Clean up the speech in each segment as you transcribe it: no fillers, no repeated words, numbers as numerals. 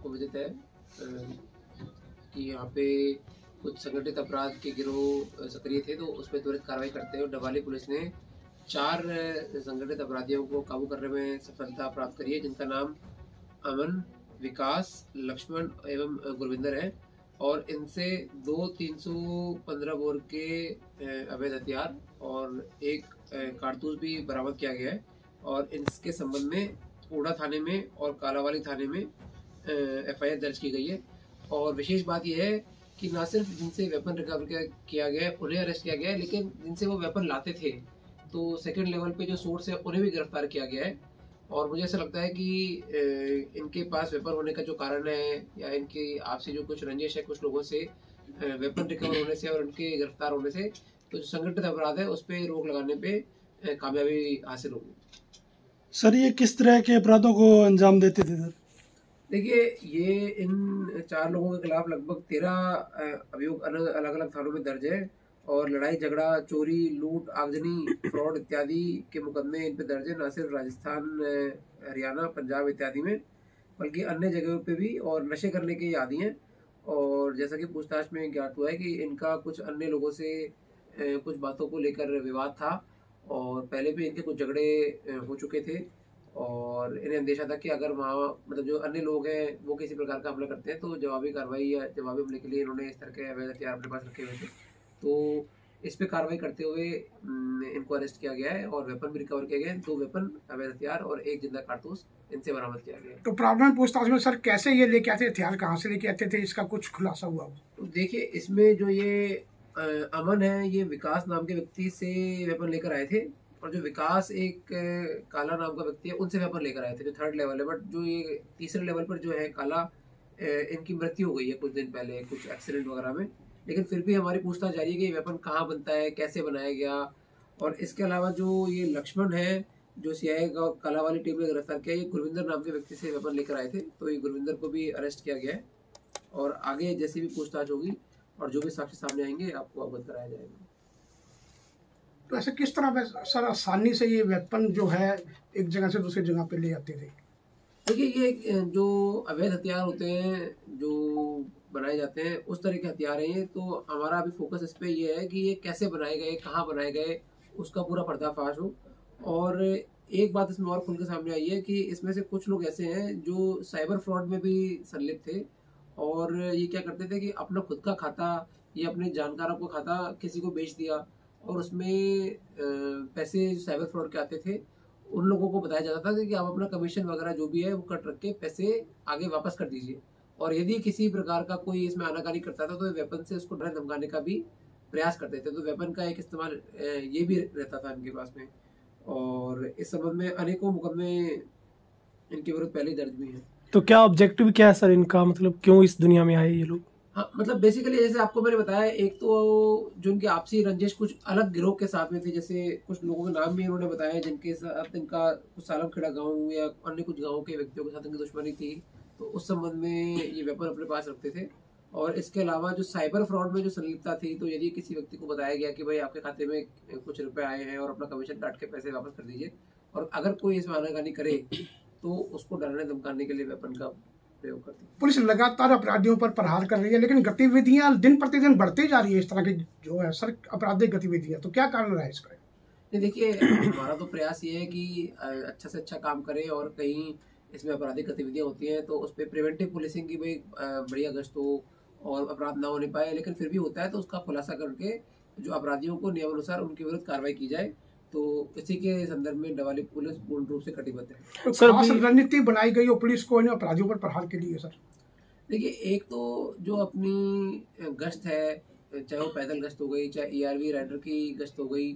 को विदित है कि यहाँ पे कुछ संगठित अपराध के गिरोह सक्रिय थे, तो उसमें त्वरित कार्रवाई करते हुए डवाली पुलिस ने 4 संगठित अपराधियों को काबू करने में सफलता प्राप्त करी है, जिनका नाम अमन, विकास, लक्ष्मण एवं गुरविंदर है। और इनसे 2 315 बोर के अवैध हथियार और एक कारतूस भी बरामद किया गया है। और इसके संबंध में ऊड़ा थाने में और कालावाली थाने में FIR दर्ज की गई है। और विशेष बात यह है कि न सिर्फ जिनसे वेपन रिकवर किया गया है उन्हें अरेस्ट किया गया है, लेकिन जिनसे वो वेपन लाते थे, तो सेकंड लेवल पे जो सोर्स है उन्हें भी गिरफ्तार किया गया है। और मुझे ऐसा लगता है कि इनके पास वेपन होने का जो कारण है या इनकी आपसी जो कुछ रंजिश है कुछ लोगों से वेपन रिकवर होने से और उनके गिरफ्तार होने से, तो जो संगठित अपराध है उस पर रोक लगाने पे कामयाबी हासिल होगी। सर ये किस तरह के अपराधों को अंजाम देते थे सर? देखिए, ये इन 4 लोगों के खिलाफ लगभग 13 अभियोग अलग अलग थानों में दर्ज है। और लड़ाई झगड़ा, चोरी, लूट, आगजनी, फ्रॉड इत्यादि के मुकदमे इन पे दर्ज है, न सिर्फ राजस्थान, हरियाणा, पंजाब इत्यादि में, बल्कि अन्य जगहों पे भी। और नशे करने के आदी हैं। और जैसा कि पूछताछ में ज्ञात हुआ है कि इनका कुछ अन्य लोगों से कुछ बातों को लेकर विवाद था और पहले भी इनके कुछ झगड़े हो चुके थे। और इन्हें अंदेशा था कि अगर वहाँ मतलब जो अन्य लोग हैं वो किसी प्रकार का हमला करते हैं तो जवाबी कार्रवाई या जवाबी हमले के लिए इन्होंने इस तरह के अवैध हथियार अपने पास रखे हुए थे। तो इस पे कार्रवाई करते हुए इनको अरेस्ट किया गया है और वेपन भी रिकवर किया गया है। 2 वेपन, अवैध हथियार और 1 जिंदा कारतूस इनसे बरामद किया गया है। तो प्रारंभिक पूछताछ में सर कैसे ये लेके आते, हथियार कहाँ से लेके आते थे, इसका कुछ खुलासा हुआ? तो देखिए, इसमें जो ये अमन है, ये विकास नाम के व्यक्ति से वेपन लेकर आए थे। और जो विकास एक काला नाम का व्यक्ति है, उनसे वेपन लेकर आए थे, जो 3rd लेवल है। बट जो ये तीसरे लेवल पर जो है काला, इनकी मृत्यु हो गई है कुछ दिन पहले कुछ एक्सीडेंट वगैरह में। लेकिन फिर भी हमारी पूछताछ जारी है कि ये वेपन कहाँ बनता है, कैसे बनाया गया। और इसके अलावा जो ये लक्ष्मण है, जो CI काला वाली टीम ने गिरफ्तार किया, ये गुरविंदर नाम के व्यक्ति से वेपन लेकर आए थे, तो ये गुरविंदर को भी अरेस्ट किया गया है। और आगे जैसी भी पूछताछ होगी और जो भी साक्ष्य सामने आएंगे आपको अवगत कराया जाएगा। तो ऐसे किस तरह सर आसानी से ये वेपन जो है एक जगह से दूसरी जगह पे ले जाते थे? देखिए, ये जो अवैध हथियार होते हैं जो बनाए जाते हैं उस तरह के हथियार हैं ये। तो हमारा अभी फोकस इस पे ये है कि ये कैसे बनाए गए, कहाँ बनाए गए, उसका पूरा पर्दाफाश हो। और एक बात इसमें और खुल के सामने आई है कि इसमें से कुछ लोग ऐसे हैं जो साइबर फ्रॉड में भी संलिप्त थे। और ये क्या करते थे कि अपना खुद का खाता या अपने जानकारों को खाता किसी को बेच दिया और उसमें पैसे साइबर फ्रॉड के आते थे। उन लोगों को बताया जाता था कि आप अपना कमीशन वगैरह जो भी है वो कट रख के पैसे आगे वापस कर दीजिए। और यदि किसी प्रकार का कोई इसमें आनाकानी करता था तो वेपन से उसको डर धमकाने का भी प्रयास करते थे। तो वेपन का एक इस्तेमाल ये भी रहता था इनके पास में। और इस संबंध में अनेकों मुकदमे इनके विरुद्ध पहले दर्ज भी हैं। तो क्या ऑब्जेक्टिव क्या है सर इनका, मतलब क्यों इस दुनिया में आए ये लोग? हाँ, मतलब बेसिकली जैसे आपको मैंने बताया, एक तो जो उनकी आपसी रंजिश कुछ अलग गिरोह के साथ में थी। जैसे कुछ लोगों के नाम भी उन्होंने बताया जिनके साथ इनका कुछ सालमखेड़ा गांव या अन्य कुछ गांवों के व्यक्तियों के साथ इनकी दुश्मनी थी, तो उस संबंध में ये वेपन अपने पास रखते थे। और इसके अलावा जो साइबर फ्रॉड में जो संलिप्तता थी, तो यदि किसी व्यक्ति को बताया गया कि भाई आपके खाते में कुछ रुपए आए हैं और अपना कमीशन काट के पैसे वापस कर दीजिए, और अगर कोई इसमें आनाकानी करे तो उसको डराने धमकाने के लिए वेपन का प्रयोग करती है। पुलिस लगातार अपराधियों पर प्रहार कर रही है, लेकिन गतिविधियां दिन प्रतिदिन बढ़ती जा रही है इस तरह की जो है सर आपराधिक गतिविधियां, तो क्या कारण रहा है इसका? नहीं, देखिए, हमारा तो प्रयास ये है कि अच्छा से अच्छा काम करें और कहीं इसमें आपराधिक गतिविधियां होती हैं तो उस पर प्रिवेंटिव पुलिसिंग की भी बढ़िया गश्त हो और अपराध ना होने पाए। लेकिन फिर भी होता है तो उसका खुलासा करके जो अपराधियों को नियमानुसार उनके विरुद्ध कार्रवाई की जाए। तो इसी के संदर्भ में डवाली पुलिस पूर्ण रूप से कटिबद्ध है। तो खास रणनीति बनाई गई हो पुलिस को इन अपराधियों पर प्रहार के लिए सर? देखिए, एक तो जो अपनी गश्त है, चाहे वो पैदल गश्त हो गई, चाहे ERV राइडर की गश्त हो गई,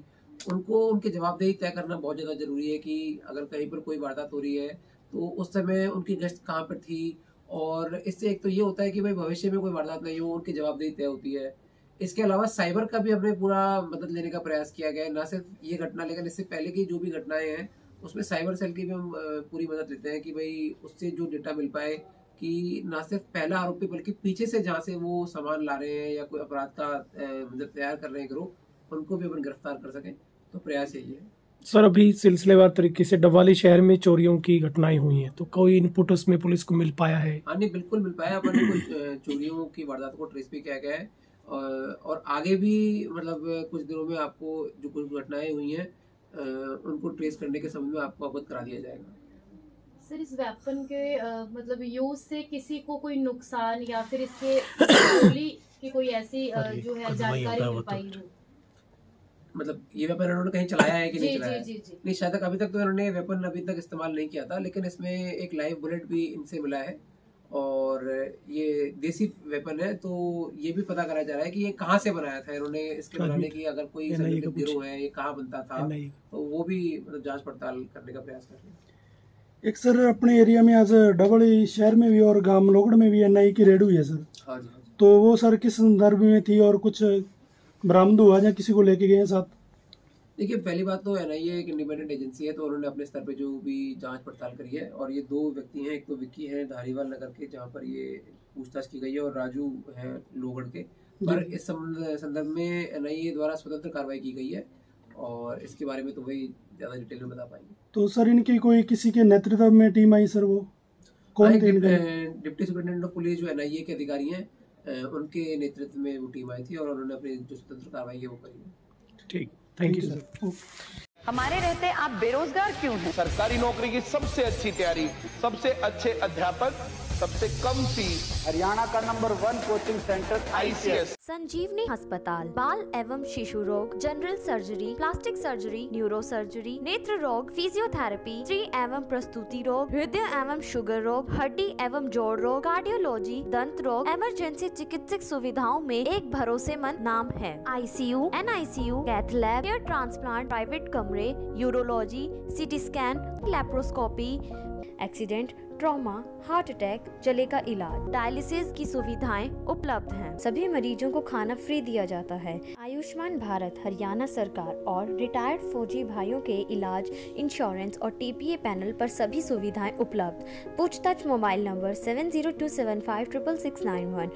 उनको उनकी जवाबदेही तय करना बहुत ज़्यादा ज़रूरी है कि अगर कहीं पर कोई वारदात हो रही है तो उस समय उनकी गश्त कहाँ पर थी। और इससे एक तो ये होता है कि भाई भविष्य में कोई वारदात नहीं हो, उनकी जवाबदेही तय होती है। इसके अलावा साइबर का भी हमने पूरा मदद लेने का प्रयास किया गया है। ना सिर्फ ये घटना, लेकिन इससे पहले की जो भी घटनाएं हैं उसमें साइबर सेल की भी हम पूरी मदद लेते हैं कि भाई उससे जो डेटा मिल पाए कि ना सिर्फ पहला आरोपी बल्कि पीछे से जहाँ से वो सामान ला रहे हैं या कोई अपराध का मतलब तैयार कर रहे हैं गिरोह, उनको भी अपन गिरफ्तार कर सकें। तो प्रयास यही है। सर अभी सिलसिलेवार तरीके से डबवाली शहर में चोरियों की घटनाएं हुई हैं, तो कोई इनपुट उसमें पुलिस को मिल पाया है? हाँ नहीं, बिल्कुल मिल पाया। अपन ने कुछ चोरियों की वारदात को ट्रेस भी किया गया है, और आगे भी मतलब कुछ दिनों में आपको जो कुछ घटनाएं हुई हैं उनको ट्रेस करने के संबंध में आपको अवगत करा दिया जाएगा। सर इस वेपन के मतलब यूज से किसी को कोई नुकसान या फिर इसके गोली की कोई ऐसी जो है जानकारी मिल पाई हो? मतलब ये वेपन इन्होंने कहीं चलाया है कि नहीं चलाया है? जी। नहीं, शायद तक अभी तक तो इन्होंने वेपन अभी तक इस्तेमाल नहीं किया था, लेकिन इसमें एक लाइव बुलेट भी इनसे मिला है और ये देसी वेपन है, तो ये भी पता करा जा रहा है कि ये कहाँ से बनाया था इन्होंने। इसके बनाने की अगर कोई संगठित गिरोह है, ये कहाँ बनता था, तो वो भी मतलब जांच पड़ताल करने का प्रयास कर रहे हैं। एक सर अपने एरिया में आज डबवाली शहर में भी और गांव लोगड़ में भी एनआई की रेड हुई है सर। हाँ जी। तो वो सर किस संदर्भ में थी और कुछ बरामद हुआ या किसी को लेके गए हैं साथ? देखिए, पहली बात तो एनआईए एक इंडिपेंडेंट एजेंसी है, तो उन्होंने अपने स्तर पे जो भी जांच पड़ताल करी है, और ये 2 व्यक्ति हैं, एक तो विक्की है धारीवाल नगर के जहाँ पर ये पूछताछ की गई है, और राजू है लोहगढ़ के। पर इस संदर्भ में एनआईए द्वारा स्वतंत्र कार्रवाई की गई है, और इसके बारे में तो वही ज़्यादा डिटेल में बता पाएंगे। तो सर इनकी कोई किसी के नेतृत्व में टीम आई सर? वो कौन थे? डिप्टी सुपरिटेंडेंट ऑफ पुलिस जो एनआईए के अधिकारी हैं, उनके नेतृत्व में वो टीम आई थी, और उन्होंने अपनी जो स्वतंत्र कार्रवाई है वो करी है। ठीक, थैंक यू सर। हमारे रहते आप बेरोजगार क्यों हैं? सरकारी नौकरी की सबसे अच्छी तैयारी, सबसे अच्छे अध्यापक, सबसे कम फीस, हरियाणा का नंबर 1 कोचिंग सेंटर ICS। संजीवनी अस्पताल बाल एवं शिशु रोग, general surgery, plastic surgery, neuro surgery, नेत्र रोग, फिजियोथेरेपी, स्त्री एवं प्रस्तुति रोग, हृदय एवं शुगर रोग, हड्डी एवं जोड़ रोग, कार्डियोलॉजी, दंत रोग, इमरजेंसी चिकित्सक सुविधाओं में एक भरोसेमंद नाम है। ICU, NICU, cath lab, hair transplant, private कमरे, urology, CT scan, laparoscopy, accident, trauma, heart attack, जले का इलाज, डायलिसिस की सुविधाएं उपलब्ध हैं। सभी मरीजों को खाना फ्री दिया जाता है। आयुष्मान भारत हरियाणा सरकार और रिटायर्ड फौजी भाइयों के इलाज, इंश्योरेंस और TPA पैनल पर सभी सुविधाएं उपलब्ध। पूछताछ मोबाइल नंबर 7027566691।